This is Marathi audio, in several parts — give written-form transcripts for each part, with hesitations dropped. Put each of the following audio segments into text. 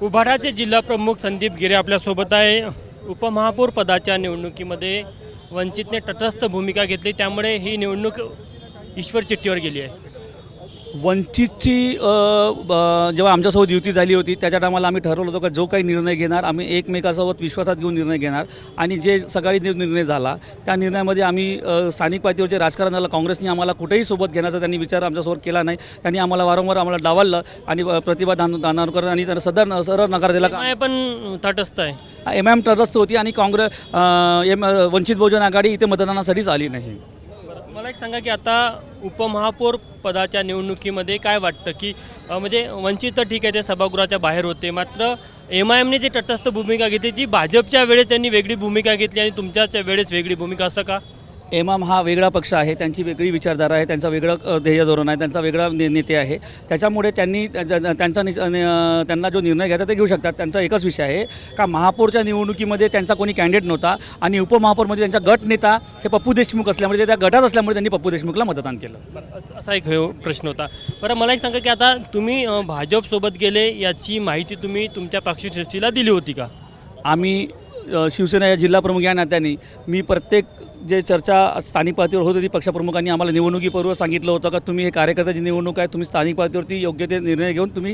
उभाटाचे जिल्हाप्रमुख संदीप गिरे आपल्यासोबत आहे। उपमहापौर पदाच्या निवडणुकीमध्ये वंचितने तटस्थ भूमिका घेतली, त्यामुळे ही निवडणूक ईश्वर चिठ्ठीवर गेली आहे। वंचितची जेव्हा आमच्यासोबत युती झाली होती त्याच्या टायमाला आम्ही ठरवलं होतं की जो काही निर्णय घेणार आम्ही एकमेकासोबत विश्वासात घेऊन निर्णय घेणार आणि जे सकाळी निर्णय झाला त्या निर्णयामध्ये आम्ही स्थानिक पातळीवरचे राजकारणाला काँग्रेसने आम्हाला कुठेही सोबत घेण्याचा त्यांनी विचार आमच्यासोबत केला नाही। त्यांनी आम्हाला वारंवार आम्हाला डावललं आणि प्रतिभा दानोरकर आणि त्यांना सरळ नकार दिला। पण तटस्थ आहे, एम तटस्थ होती आणि वंचित बहुजन आघाडी इथे मतदानासाठीच आली नाही। मला एक सांगा की आता उपमहापौर पदाच्या निवडणुकीमध्ये काय वाटतं की म्हणजे वंचित तर ठीक आहे, ते सभागृहाच्या बाहेर होते, मात्र MIMने जे तटस्थ भूमिका घेतली ती भाजपच्या वेळेस त्यांनी वेगळी भूमिका घेतली आणि तुमच्या वेळेस वेगळी भूमिका, असं का? MIM हा वेगळा पक्ष आहे, त्यांची वेगळी विचारधारा आहे, त्यांचा वेगळं ध्येय धोरण आहे, त्यांचा वेगळा नेते आहे। त्याच्यामुळे त्यांनी त्यांना जो निर्णय घ्यायचा ते घेऊ शकतात। त्यांचा एकच विषय आहे का महापौरच्या निवडणुकीमध्ये त्यांचा कोणी कॅन्डिडेट नव्हता आणि उपमहापौरमध्ये त्यांचा गट नेता हे पप्पू देशमुख असल्यामुळे ते त्या गटात असल्यामुळे त्यांनी पप्पू देशमुखला मतदान केलं। असा एक प्रश्न होता। बरं, मला एक सांगा की आता तुम्ही भाजपसोबत गेले याची माहिती तुम्ही तुमच्या पक्षश्रेष्ठीला दिली होती का? आम्ही शिवसेना या जिल्हाप्रमुख या नात्याने मी प्रत्येक जे चर्चा स्थानिक पातळीवर होत होती पक्षप्रमुखांनी आम्हाला निवडणुकीपूर्व सांगितलं होतं का तुम्ही हे कार्यकर्त्याची निवडणूक आहे, तुम्ही स्थानिक पातळीवरती योग्य ते निर्णय घेऊन तुम्ही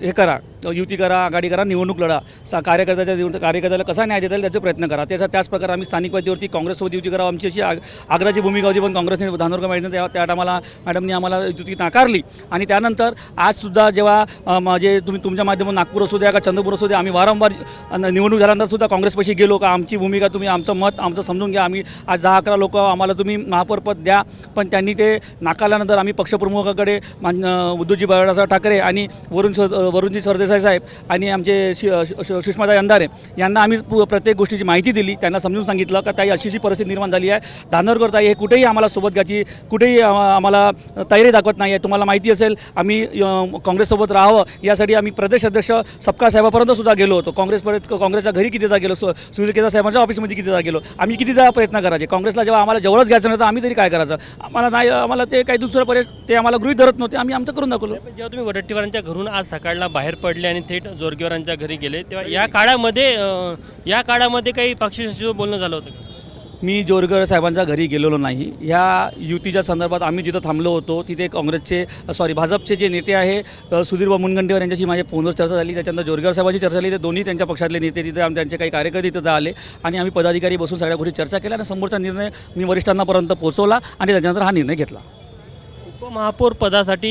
हे करा, युती करा, आघाडी करा, निवडणूक लढा, कार्यकर्त्याला कसा न्याय देता येईल त्याचे प्रयत्न करा। त्याच प्रकारे आम्ही स्थानिक पातळीवरती काँग्रेससोबत युती करावं आमची अशी आग्रहाची भूमिका होती, पण काँग्रेसने धानोरकर त्या टायमाला मॅडमनी आम्हाला युती नाकारली। आणि त्यानंतर आजसुद्धा जेव्हा म्हणजे तुमच्या माध्यमातून नागपूर असू द्या का चंद्रपूर असू द्या, आम्ही वारंवार निवडणूक झाल्यानंतर सुद्धा काँग्रेसपाशी गेलो का आमची भूमिका तुम्ही आमचं मत आमचं समजून घ्या, आम्ही आज 10-11 लोक आम्हाला तुम्ही महापौरपद द्या, पण त्यांनी ते नाकारल्यानंतर आम्ही पक्षप्रमुखाकडे उद्धवजी बाळासाहेब ठाकरे आणि वरुणजी सरदेसाई साहेब आणि आमचे सुषमाताई अंधारे यांना आम्ही प्रत्येक गोष्टीची माहिती दिली, त्यांना समजून सांगितलं का ताई अशी परिस्थिती निर्माण झाली आहे, धानोरकर ताई हे कुठेही आम्हाला सोबत घ्यायची कुठेही आम्हाला तयारी दाखवत नाही आहे, तुम्हाला माहिती असेल आम्ही काँग्रेससोबत राहावं यासाठी आम्ही प्रदेश अध्यक्ष सपका साहेबापर्यंत सुद्धा गेलो होतो, काँग्रेसच्या घरी कितीदा गेलो, सुनील केदार साहेबांच्या ऑफिसमध्ये कितीदा गेलो, आम्ही कितीदा प्रयत्न करायचे। काँग्रेसला जेव्हा आम्हाला जवळच घ्यायचं नव्हतं आम्ही तरी काय करायचं, आम्हाला ते काही दुसरं पर्याय ते आम्हाला गृहीत धरत नव्हते, आम्ही आमचं करून दाखवलं। जेव्हा तुम्ही वडट्टीवारांच्या घरून आज सकाळला बाहेर पडले आणि थेट जोरगेवारांच्या घरी गेले, तेव्हा या काळामध्ये काही पक्षश्रेष्ठीचं बोलणं झालं होतं का? मी जोरगेवार साहेबांच्या घरी गेलेलो नाही। ह्या युतीच्या संदर्भात आम्ही जिथं थांबलो होतो तिथे भाजपचे जे नेते आहे सुधीर मुनगंटीवार यांच्याशी माझ्या फोनवर चर्चा झाली, त्याच्यानंतर जोरगेवार साहेबांची चर्चा झाली, ते दोन्ही त्यांच्या पक्षातले नेते तिथे त्यांचे काही कार्यकर्ते तिथं आले आणि आम्ही पदाधिकारी बसून सगळ्या गोष्टी चर्चा केल्या आणि समोरचा निर्णय मी वरिष्ठांनापर्यंत पोहोचवला आणि त्याच्यानंतर हा निर्णय घेतला। उपमहापौर पदासाठी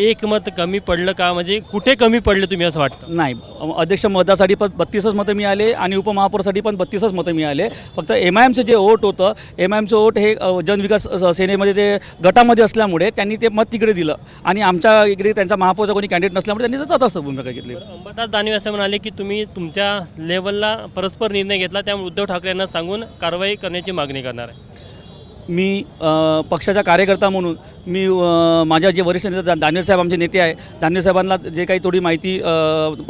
एक मत कमी पडलं का, म्हणजे कुठे कमी पडले तुम्ही असं वाटतं? नाही, अध्यक्ष मतासाठी पण 32च मतं मिळाले आणि उपमहापौरसाठी पण 32च मतं मिळाले। फक्त MIMचं जे वोट होतं, MIMचं वोट हे जनविकास सेनेमध्ये ते गटामध्ये असल्यामुळे त्यांनी ते मत तिकडे दिलं आणि आमच्या इकडे त्यांचा महापौरचा कोणी कॅन्डिडेट नसल्यामुळे त्यांनी जात असतं भूमिका घेतली। अंबादास दानवे असं म्हणाले की तुम्ही तुमच्या लेवलला परस्पर निर्णय घेतला, त्यामुळे उद्धव ठाकरे यांना सांगून कारवाई करण्याची मागणी करणार आहे। मी पक्षाचा कार्यकर्ता म्हणून मी माझ्या जे वरिष्ठ नेते दानवे साहेब आमचे नेते आहे, दानवे साहेबांना जे काही थोडी माहिती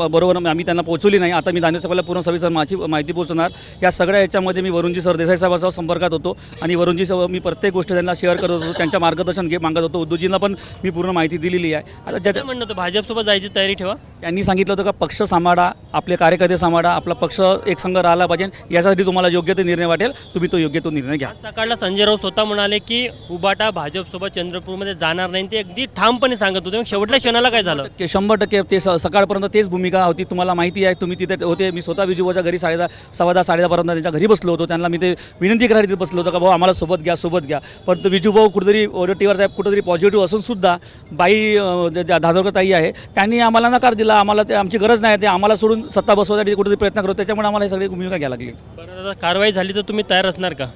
बरोबर आम्ही त्यांना पोहोचवली नाही, आता मी दानवे साहेबांना पूर्ण सविस्तर माहिती पोहोचवणार। या सगळ्या याच्यामध्ये मी वरुणजी सरदेसाई साहेबांसह संपर्कात होतो आणि वरुणजी मी प्रत्येक गोष्ट त्यांना शेअर करत होतो, त्यांच्या मार्गदर्शन मागत होतो। उद्धवजींना पण मी पूर्ण माहिती दिलेली आहे। आता ज्याचं म्हणणं होतं भाजपसोबत जायची तयारी ठेवा, त्यांनी सांगितलं होतं का पक्ष सांभाळा, आपले कार्यकर्ते सांभाळा, आपला पक्ष एकसंघ राहिला पाहिजे, यासाठी तुम्हाला योग्य ते निर्णय वाटेल तुम्ही तो योग्य तो निर्णय घ्या। सकाळला संजय राऊत स्वतः म्हणाले की उबाटा भाजपसोबत चंद्रपूरमध्ये जाणार नाही, ते अगदी ठामपणे सांगत होते, मग शेवटल्या क्षणाला काय झालं? 100% ते सकाळपर्यंत तेच भूमिका होती, तुम्हाला माहिती आहे, तुम्ही तिथे होते, मी स्वतः विजूभाऊच्या घरी 10:30-10:30 त्यांच्या घरी बसलो होतो, त्यांना मी ते विनंती करायला तिथे बसलो होतो का भाऊ आम्हाला सोबत घ्या। पण विजूभाऊ कुठेतरी वडट्टीवार साहेब कुठेतरी पॉझिटिव्ह असून सुद्धा बाई धानोरकर ताई आहे त्यांनी आम्हाला नकार दिला, आम्हाला ते आमची गरज नाही, ते आम्हाला सोडून सत्ता बसवण्यासाठी कुठेतरी प्रयत्न करतो, त्याच्यामुळे आम्हाला हे सगळी भूमिका घ्यायला लागली। बरं, कारवाई झाली तर तुम्ही तयार असणार का?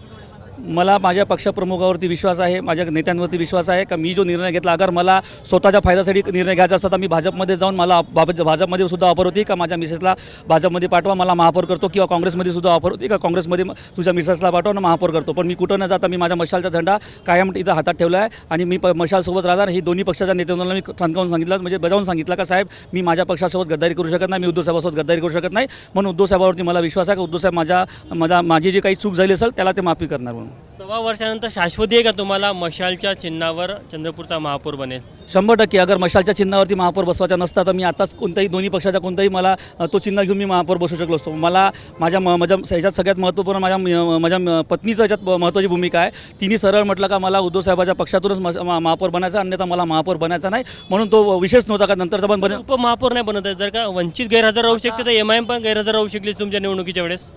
मला माझ्या पक्षप्रमुखावरती विश्वास आहे, माझ्या नेत्यांवरती विश्वास आहे का मी जो निर्णय घेतला, अगर मला स्वतःच्या फायद्यासाठी निर्णय घ्यायचा असता तर मी भाजपमध्ये जाऊन मला भाजपमध्ये सुद्धा ऑफर होती का माझ्या मिसेसला भाजपमध्ये पाठवा, मला महापौर करतो, किंवा काँग्रेसमध्ये सुद्धा ऑफर होती का काँग्रेसमध्ये तुझ्या मिसेसला पाठवा ना महापौर करतो, पण मी कुठं न जाता मी माझ्या मशालचा झेंडा कायम इथं हातात ठेवला आहे आणि मी मशालसोबत राहणार। ही दोन्ही पक्षाच्या नेत्यांना मी ठणकावून सांगितलं, म्हणजे बजावून सांगितलं का साहेब मी माझ्या पक्षासोबत गद्दारी करू शकत नाही, मी उद्धव साहेबांसोबत गद्दारी करू शकत नाही, म्हणून उद्धव साहेबांवरती मला विश्वास आहे की उद्धव साहेब माझी जी काही चूक झाली असेल त्याला ते माफी करणार म्हणून। म्हणून. 6 वर्षानंतर शाश्वती आहे का तुम्हाला मशालच्या चिन्हावर चंद्रपूरचा महापौर बनेल? 100% अगर मशालच्या चिन्हावरती महापौर बसवायचा नसता तर मी आताच कोणत्याही दोन्ही पक्षाचा कोणताही मला तो चिन्ह घेऊन मी महापौर बसू शकलो असतो. मला माझ्या ह्याच्यात सगळ्यात महत्त्वपूर्ण माझ्या पत्नीचं ह्याच्यात महत्त्वाची भूमिका आहे. तिने सरळ म्हटलं का मला उद्धव साहेबाच्या पक्षातूनच महापौर बनायचा, अन्यथा मला महापौर बनायचा नाही, म्हणून तो विशेष नव्हता का नंतरचा पण बने. उपमहापौर नाही बनत आहे, जर का वंचित गैरहजर राहू शकते तर MIM पण गैरहजर राहू शकली तुमच्या निवडणुकीच्या वेळेस.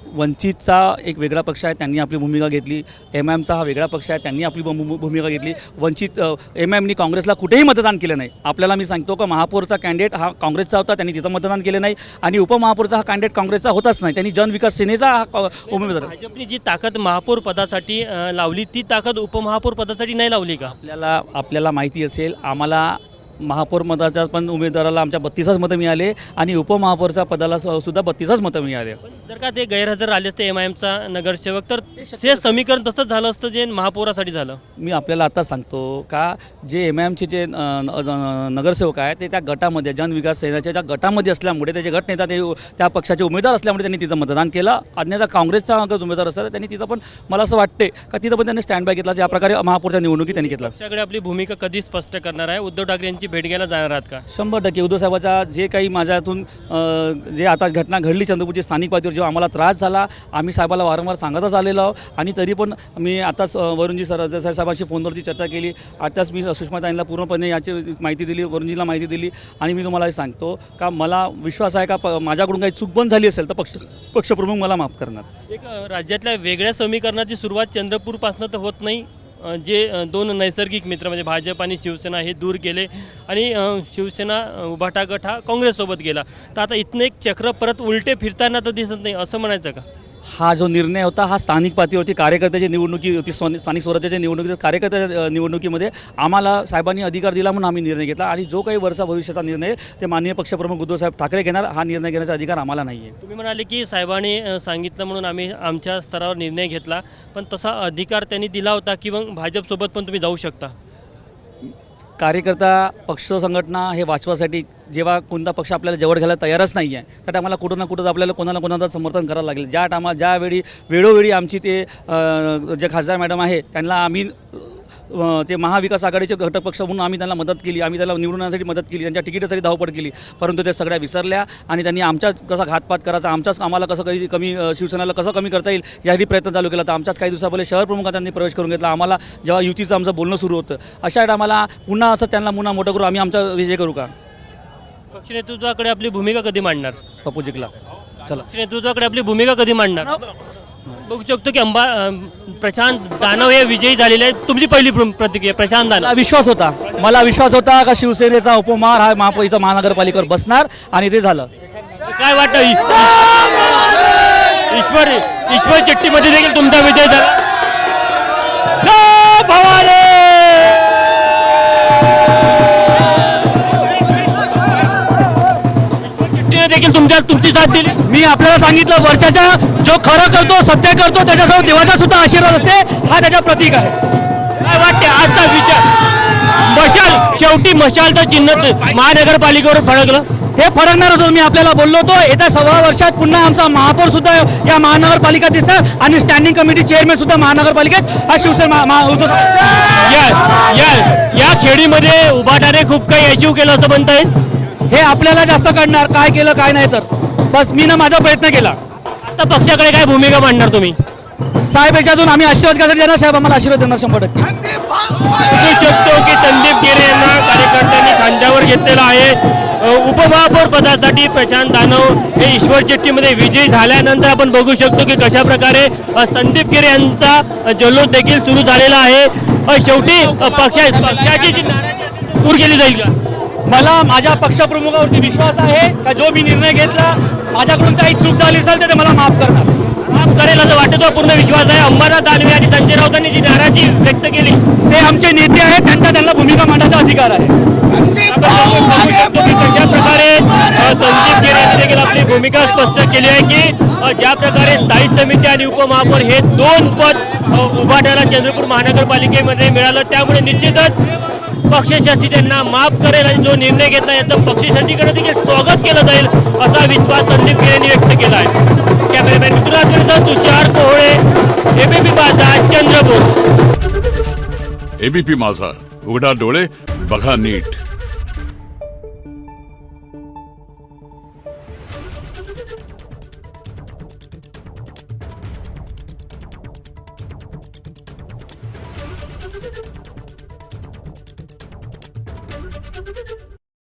वंचितचा एक वेगळा पक्ष आहे, त्यांनी आपली भूमिका घेतली. MIMचा हा वेगळा पक्ष आहे, त्यांनी आपली भूमिका घेतली. वंचित MIMनी काँग्रेसला कुठेही मतदान केलं नाही. आपल्याला मी सांगतो का महापौरचा कॅन्डिडेट हा काँग्रेसचा होता, त्यांनी तिथं मतदान केलं नाही. आणि उपमहापौरचा हा कॅन्डिडेट काँग्रेसचा होताच नाही, त्यांनी जनविकास सेनेचा हा उमेदवार. भाजपने जी ताकद महापौर पदासाठी लावली ती ताकद उपमहापौर पदासाठी नाही लावली का? आपल्याला माहिती असेल, आम्हाला महापौर मताच्या पण उमेदवाराला आमच्या 32च मतं मिळाले आणि उपमहापौरच्या पदाला सुद्धा 32च मतं मिळाले. जर का ते गैरहजर आले असते MIMचा नगरसेवक तर ते समीकरण तसंच झालं असतं जे महापौरासाठी झालं. मी आपल्याला आता सांगतो का जे MIMचे जे नगरसेवक आहेत ते त्या गटामध्ये जनविकास सेनेच्या ज्या गटामध्ये असल्यामुळे त्याचे गट नेता ते त्या पक्षाचे उमेदवार असल्यामुळे त्यांनी तिथं मतदान केलं. अन्यथा काँग्रेसचा अगर उमेदवार असतात त्यांनी तिथं पण मला असं वाटते का तिथं पण त्यांनी स्टँड बाय घेतला, ज्या प्रकारे महापौरच्या निवडणुकीत त्यांनी घेतला. पक्षाकडे आपली भूमिका कधी स्पष्ट करणार आहे? उद्धव ठाकरेंची भेट घ्यायला जाणार आहात का? 100% उद्धव साहेबाचा जे काही माझ्यातून जे आता घटना घडली चंद्रपूरची स्थानिक पातळीवर, जेव्हा आम्हाला त्रास झाला आम्ही साहेबाला वारंवार सांगतच आलेलो आहोत. आणि तरी पण मी आताच वरुणजी साहेबांशी फोनवरती चर्चा केली. आताच मी सुषमाताईंना पूर्णपणे याची माहिती दिली, वरुणजीला माहिती दिली. आणि मी तुम्हाला सांगतो का मला विश्वास आहे का माझ्याकडून काही चूक पण झाली असेल तर पक्षप्रमुख मला माफ करणार. एक राज्यातल्या वेगळ्या समीकरणाची सुरुवात चंद्रपूरपासून तर होत नाही. जे दोन नैसर्गिक मित्र म्हणजे भाजप आणि शिवसेना हे दूर गेले आणि शिवसेना उभाटा गट हा काँग्रेससोबत गेला. तर आता इथनं एक चक्र परत उलटे फिरताना तर दिसत नाही, असं म्हणायचं का? हा जो निर्णय होता हा स्थानिक पातळीवरती कार्यकर्त्याची निवडणुकी होती, स्थानिक स्वराज्याच्या निवडणुकीत कार्यकर्त्याच्या निवडणुकीमध्ये आम्हाला साहेबांनी अधिकार दिला म्हणून आम्ही निर्णय घेतला. आणि जो काही वरचा भविष्याचा निर्णय ते माननीय पक्षप्रमुख उद्धव साहेब ठाकरे घेणार, हा निर्णय घेण्याचा अधिकार आम्हाला नाही आहे. तुम्ही म्हणाले की साहेबांनी सांगितलं म्हणून आम्ही आमच्या स्तरावर निर्णय घेतला, पण तसा अधिकार त्यांनी दिला होता की मग भाजपसोबत पण तुम्ही जाऊ शकता? कार्यकर्ता पक्ष संघटना हे वाचवासाठी जेव्हा कोणता पक्ष आपल्याला जवळ घ्यायला तयारच नाही आहे त्या टायमाला कुठं ना कुठं आपल्याला कोणाचं समर्थन करावं लागेल. ज्यावेळी वेळोवेळी आमची ते जे खासदार मॅडम आहे त्यांना आम्ही ते महाविकास आघाडीचे घटक पक्ष म्हणून आम्ही त्यांना मदत केली, आम्ही त्याला निवडून आणण्यासाठी मदत केली, त्यांच्या तिकीटासाठी धावपळ केली, परंतु ते सगळ्या विसरल्या. आणि त्यांनी आमच्याच कसा घातपात करायचा, आम्हाला कसं काही कमी शिवसेनेला कसं कमी करता येईल याही प्रयत्न चालू केला. तर आमच्याच काही दिवसापहिले शहर प्रमुखांनी त्यांनी प्रवेश करून घेतला. आम्हाला जेव्हा युतीचं आमचं बोलणं सुरू होतं अशा आम्हाला पुन्हा असं त्यांना पुन्हा मोठं करू, आम्ही आमचा विजय करू का? पक्ष नेतृत्वाकडे आपली भूमिका कधी मांडणार? पप्पू जिंकला चला. पक्ष नेतृत्वाकडे आपली भूमिका कधी मांडणार? बघू शकतो की प्रशांत दानव हे विजयी झालेले आहेत. तुमची पहिली प्रतिक्रिया? प्रशांत दानव, मला विश्वास होता का शिवसेनेचा उपमार हा इथं महानगरपालिकेवर बसणार आणि ते झालं. काय वाटतं ईश्वर चिठ्ठीमध्ये देखील तुमचा विजय झाला? देखील तुमची साथ दिली. मी आपल्याला सांगितलं वरच्याचा जो खरं करतो, सत्य करतो, त्याच्यासोबत देवाचा सुद्धा आशीर्वाद असते, हा त्याचा प्रतीक आहे. काय वाटते आजचा विचार? शेवटी मशालचं चिन्ह महानगरपालिकेवर फडकलं. हे फरकणार होतं. मी आपल्याला बोललो होतो येत्या 6 वर्षात पुन्हा आमचा महापौर सुद्धा या महानगरपालिका दिसणार आणि स्टँडिंग कमिटी चेअरमॅन सुद्धा महानगरपालिकेत हा शिवसेना या खेडीमध्ये उभाटाने खूप काही अचीव केलं असं म्हणता येईल. हे आपल्याला जास्त कळणार काय केलं काय नाही. तर बस मी माझा प्रयत्न केला. आता पक्षाकडे काय भूमिका मांडणार तुम्ही? साहेब याच्यातून आम्ही आशीर्वाद घ्यायसाठी देणार, साहेब आम्हाला आशीर्वाद देणार 100%. बघू शकतो की संदीप गिरे यांना कार्यकर्त्यांनी खांद्यावर घेतलेला आहे. उपमहापौर पदासाठी प्रशांत दानव हे ईश्वर चिठ्ठीमध्ये विजयी झाल्यानंतर आपण बघू शकतो की कशा प्रकारे संदीप गिरे यांचा जल्लोष देखील सुरू झालेला आहे. शेवटी पक्षाची जी नाराजी दूर केली जाईल का? मला माझ्या पक्षप्रमुखावरती विश्वास आहे का जो मी निर्णय घेतला माझ्याकडून काही चूक झाली असेल तर ते मला माफ करणार. माफ करेल असं वाटतो, पूर्ण विश्वास आहे. अंबादास दानवे आणि संजय राऊतांनी जी नाराजी व्यक्त केली ते आमचे नेते आहेत, त्यांना भूमिका मांडण्याचा अधिकार आहे. बघू शकतो की कशा प्रकारे संदीप गिरे यांनी देखील आपली भूमिका स्पष्ट केली आहे की ज्या प्रकारे स्थायी समिती आणि उपमहापौर हे 2 पद उभाट्याला चंद्रपूर महानगरपालिकेमध्ये मिळालं, त्यामुळे निश्चितच पक्षशासी त्यांना माफ करेल आणि जो निर्णय घेतला याचं पक्षशासीकडे देखील स्वागत केलं जाईल असा विश्वास संदीप गिरे यांनी व्यक्त केला आहे. कॅमेरामॅन मित्रांनो तुषार कोहळे एबीपी माझा चंद्रपूर. एबीपी माझा, उघडा डोळे बघा नीट.